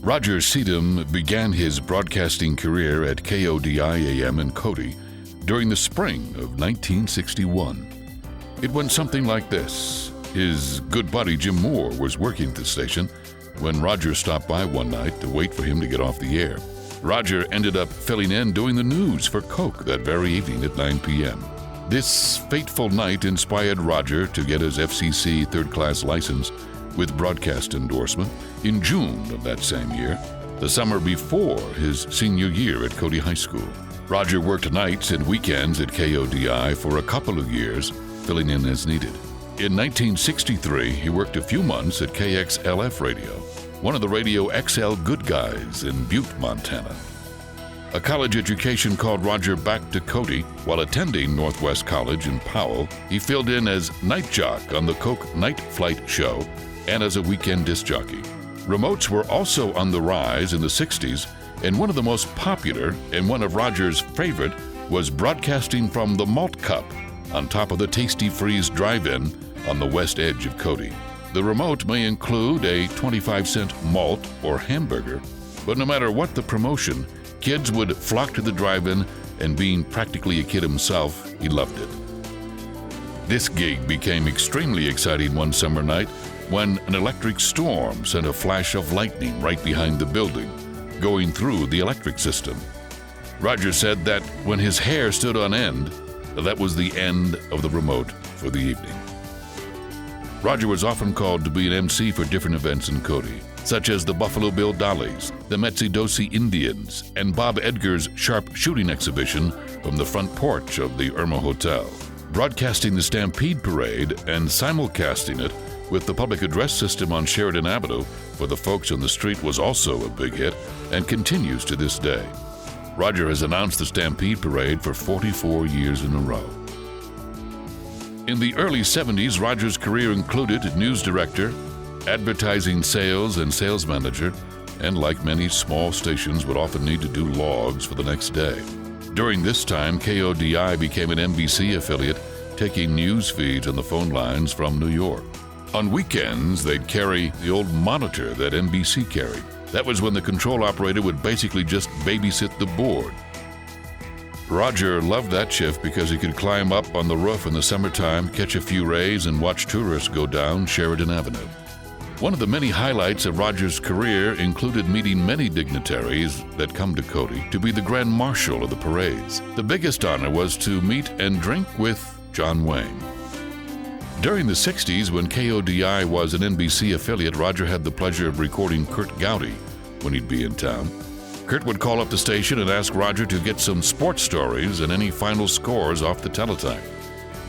Roger Sedam began his broadcasting career at KODI-AM in Cody during the spring of 1961. It went something like this. His good buddy Jim Moore was working at the station when Roger stopped by one night to wait for him to get off the air. Roger ended up filling in doing the news for Coke that very evening at 9 p.m. This fateful night inspired Roger to get his FCC third-class license with broadcast endorsement in June of that same year, the summer before his senior year at Cody High School. Roger worked nights and weekends at KODI for a couple of years, filling in as needed. In 1963, he worked a few months at KXLF Radio, one of the Radio XL good guys in Butte, Montana. A college education called Roger back to Cody. While attending Northwest College in Powell, he filled in as night jock on the Coke Night Flight show and as a weekend disc jockey. Remotes were also on the rise in the 60s, and one of the most popular and one of Roger's favorite was broadcasting from the Malt Cup on top of the Tasty Freeze drive-in on the west edge of Cody. The remote may include a 25-cent malt or hamburger, but no matter what the promotion, kids would flock to the drive-in, and being practically a kid himself, he loved it. This gig became extremely exciting one summer night when an electric storm sent a flash of lightning right behind the building, going through the electric system. Roger said that when his hair stood on end, that was the end of the remote for the evening. Roger was often called to be an MC for different events in Cody, such as the Buffalo Bill Dollies, the Metsi-Dosi Indians, and Bob Edgar's sharp shooting exhibition from the front porch of the Irma Hotel. Broadcasting the Stampede Parade and simulcasting it with the public address system on Sheridan Avenue for the folks on the street was also a big hit and continues to this day. Roger has announced the Stampede Parade for 44 years in a row. In the early 70s, Roger's career included news director, advertising sales and sales manager, and like many small stations would often need to do logs for the next day. During this time, KODI became an NBC affiliate, taking news feeds on the phone lines from New York. On weekends, they'd carry the old monitor that NBC carried. That was when the control operator would basically just babysit the board. Roger loved that shift because he could climb up on the roof in the summertime, catch a few rays, and watch tourists go down Sheridan Avenue. One of the many highlights of Roger's career included meeting many dignitaries that come to Cody to be the Grand Marshal of the parades. The biggest honor was to meet and drink with John Wayne. During the 60s, when KODI was an NBC affiliate, Roger had the pleasure of recording Kurt Gowdy when he'd be in town. Kurt would call up the station and ask Roger to get some sports stories and any final scores off the teletype.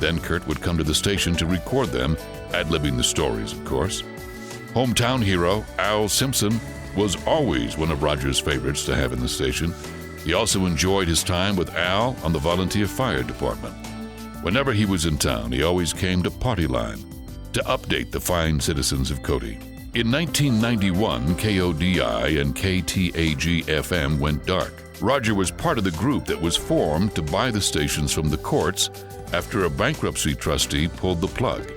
Then Kurt would come to the station to record them, ad-libbing the stories, of course. Hometown hero Al Simpson was always one of Roger's favorites to have in the station. He also enjoyed his time with Al on the volunteer fire department. Whenever he was in town, he always came to Party Line to update the fine citizens of Cody. In 1991, KODI and KTAG-FM went dark. Roger was part of the group that was formed to buy the stations from the courts after a bankruptcy trustee pulled the plug.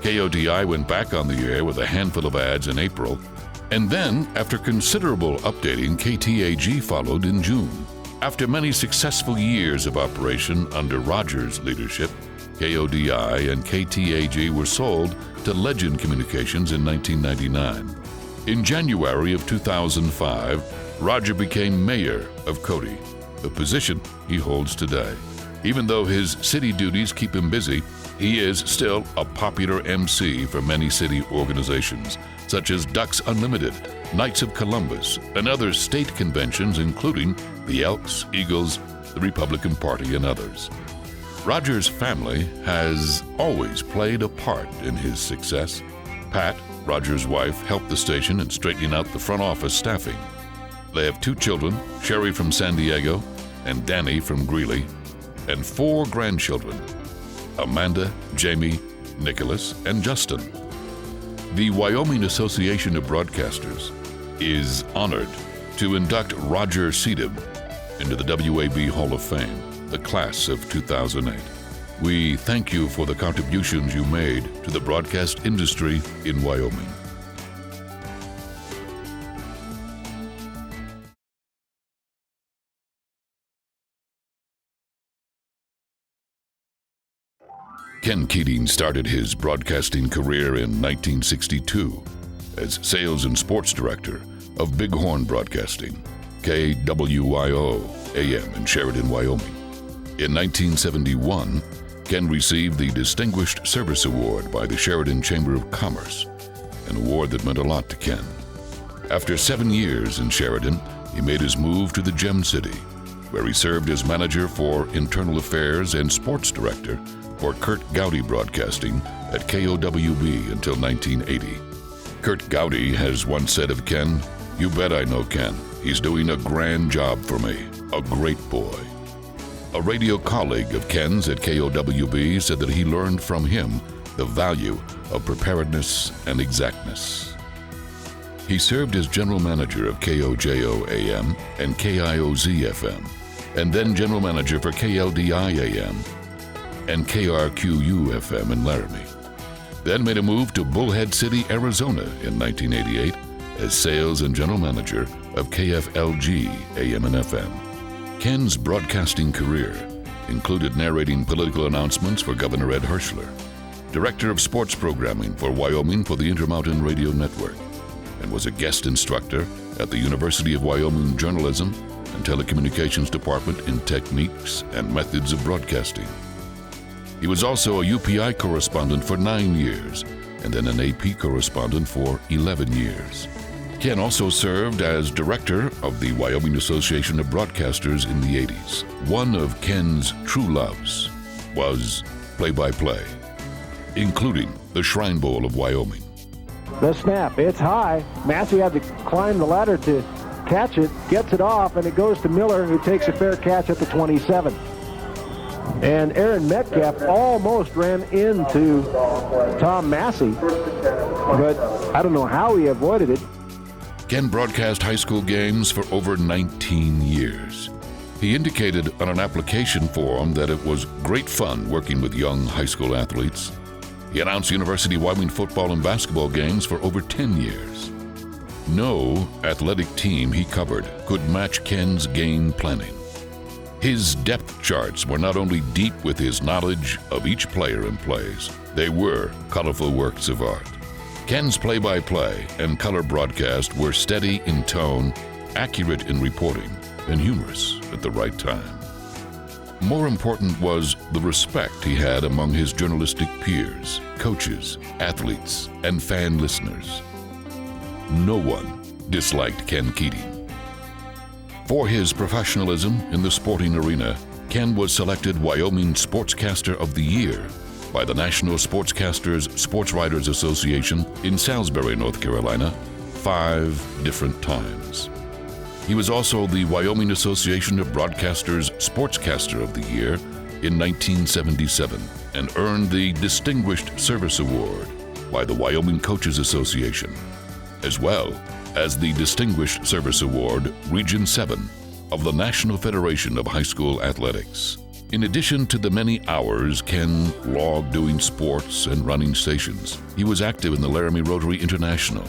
KODI went back on the air with a handful of ads in April, and then, after considerable updating, KTAG followed in June. After many successful years of operation under Roger's leadership, KODI and KTAG were sold to Legend Communications in 1999. In January of 2005, Roger became mayor of Cody, a position he holds today. Even though his city duties keep him busy, he is still a popular MC for many city organizations, such as Ducks Unlimited, Knights of Columbus, and other state conventions, including the Elks, Eagles, the Republican Party, and others. Roger's family has always played a part in his success. Pat, Roger's wife, helped the station in straightening out the front office staffing. They have 2 children, Sherry from San Diego and Danny from Greeley, and 4 grandchildren, Amanda, Jamie, Nicholas, and Justin. The Wyoming Association of Broadcasters is honored to induct Roger Sedam into the WAB Hall of Fame, the class of 2008. We thank you for the contributions you made to the broadcast industry in Wyoming. Ken Keating started his broadcasting career in 1962 as sales and sports director of Bighorn Broadcasting, KWYO AM in Sheridan, Wyoming. In 1971, Ken received the Distinguished Service Award by the Sheridan Chamber of Commerce, an award that meant a lot to Ken. After 7 years in Sheridan, he made his move to the Gem City, where he served as manager for internal affairs and sports director for Kurt Gowdy Broadcasting at KOWB until 1980. Kurt Gowdy has once said of Ken, "You bet I know Ken. He's doing a grand job for me. A great boy." A radio colleague of Ken's at KOWB said that he learned from him the value of preparedness and exactness. He served as general manager of KOJO AM and KIOZ FM, and then general manager for KLDI AM and KRQU FM in Laramie. Then made a move to Bullhead City, Arizona in 1988 as sales and general manager of KFLG AM and FM. Ken's broadcasting career included narrating political announcements for Governor Ed Herschler, director of sports programming for Wyoming for the Intermountain Radio Network, and was a guest instructor at the University of Wyoming Journalism and Telecommunications Department in techniques and methods of broadcasting. He was also a UPI correspondent for 9 years and then an AP correspondent for 11 years. Ken also served as director of the Wyoming Association of Broadcasters in the 80s. One of Ken's true loves was play-by-play, including the Shrine Bowl of Wyoming. The snap, it's high. Massey had to climb the ladder to catch it, gets it off, and it goes to Miller, who takes a fair catch at the 27. And Aaron Metcalf almost ran into Tom Massey, but I don't know how he avoided it. Ken broadcast high school games for over 19 years. He indicated on an application form that it was great fun working with young high school athletes. He announced University of Wyoming football and basketball games for over 10 years. No athletic team he covered could match Ken's game planning. His depth charts were not only deep with his knowledge of each player and plays, they were colorful works of art. Ken's play-by-play and color broadcast were steady in tone, accurate in reporting, and humorous at the right time. More important was the respect he had among his journalistic peers, coaches, athletes, and fan listeners. No one disliked Ken Keating. For his professionalism in the sporting arena, Ken was selected Wyoming Sportscaster of the Year by the National Sportscasters Sports Writers Association in Salisbury, North Carolina, 5 different times. He was also the Wyoming Association of Broadcasters Sportscaster of the Year in 1977 and earned the Distinguished Service Award by the Wyoming Coaches Association, as well as the Distinguished Service Award Region 7 of the National Federation of High School Athletics. In addition to the many hours Ken logged doing sports and running stations, he was active in the Laramie Rotary International,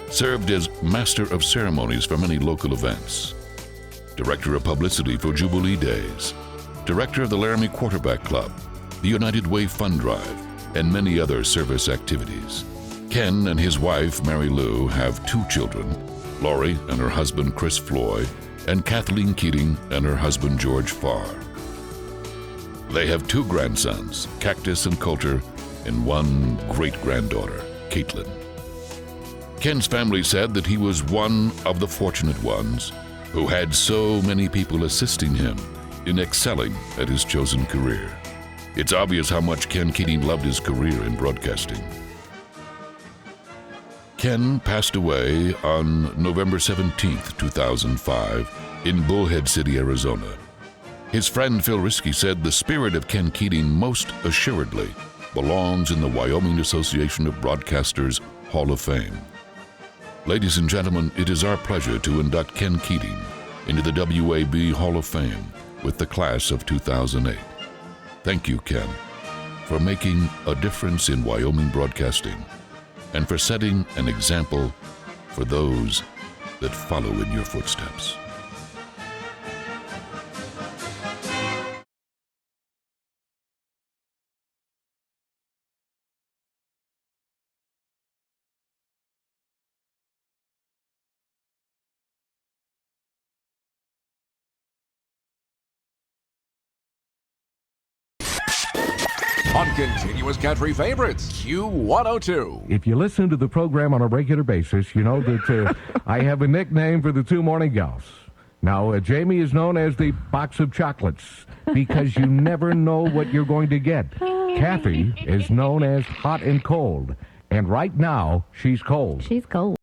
served as Master of Ceremonies for many local events, Director of Publicity for Jubilee Days, Director of the Laramie Quarterback Club, the United Way Fund Drive, and many other service activities. Ken and his wife, Mary Lou, have 2 children, Lori and her husband, Chris Floyd, and Kathleen Keating and her husband, George Farr. They have 2 grandsons, Cactus and Coulter, and 1 great-granddaughter, Caitlin. Ken's family said that he was one of the fortunate ones who had so many people assisting him in excelling at his chosen career. It's obvious how much Ken Keating loved his career in broadcasting. Ken passed away on November 17, 2005, in Bullhead City, Arizona. His friend Phil Risky said the spirit of Ken Keating most assuredly belongs in the Wyoming Association of Broadcasters Hall of Fame. Ladies and gentlemen, it is our pleasure to induct Ken Keating into the WAB Hall of Fame with the class of 2008. Thank you, Ken, for making a difference in Wyoming broadcasting and for setting an example for those that follow in your footsteps. On continuous country favorites, Q102. If you listen to the program on a regular basis, you know that I have a nickname for the two morning gals. Now, Jamie is known as the box of chocolates because you never know what you're going to get. Kathy is known as hot and cold, and right now, she's cold. She's cold.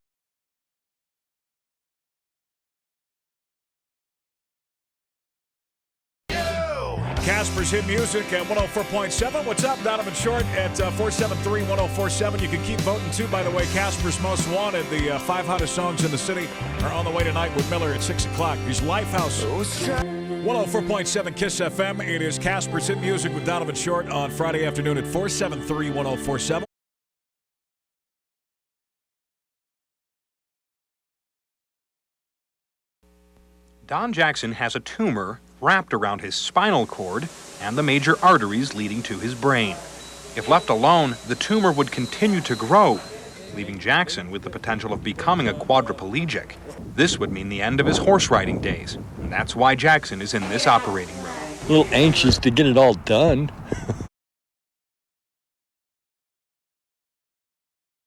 Casper's Hit Music at 104.7. What's up? Donovan Short at 473-1047. You can keep voting, too, by the way. Casper's Most Wanted, the 5 hottest songs in the city, are on the way tonight with Miller at 6 o'clock. He's Lifehouse. 104.7 KISS FM. It is Casper's Hit Music with Donovan Short on Friday afternoon at 473-1047. Don Jackson has a tumor wrapped around his spinal cord and the major arteries leading to his brain. If left alone, the tumor would continue to grow, leaving Jackson with the potential of becoming a quadriplegic. This would mean the end of his horse riding days, and that's why Jackson is in this operating room. A little anxious to get it all done.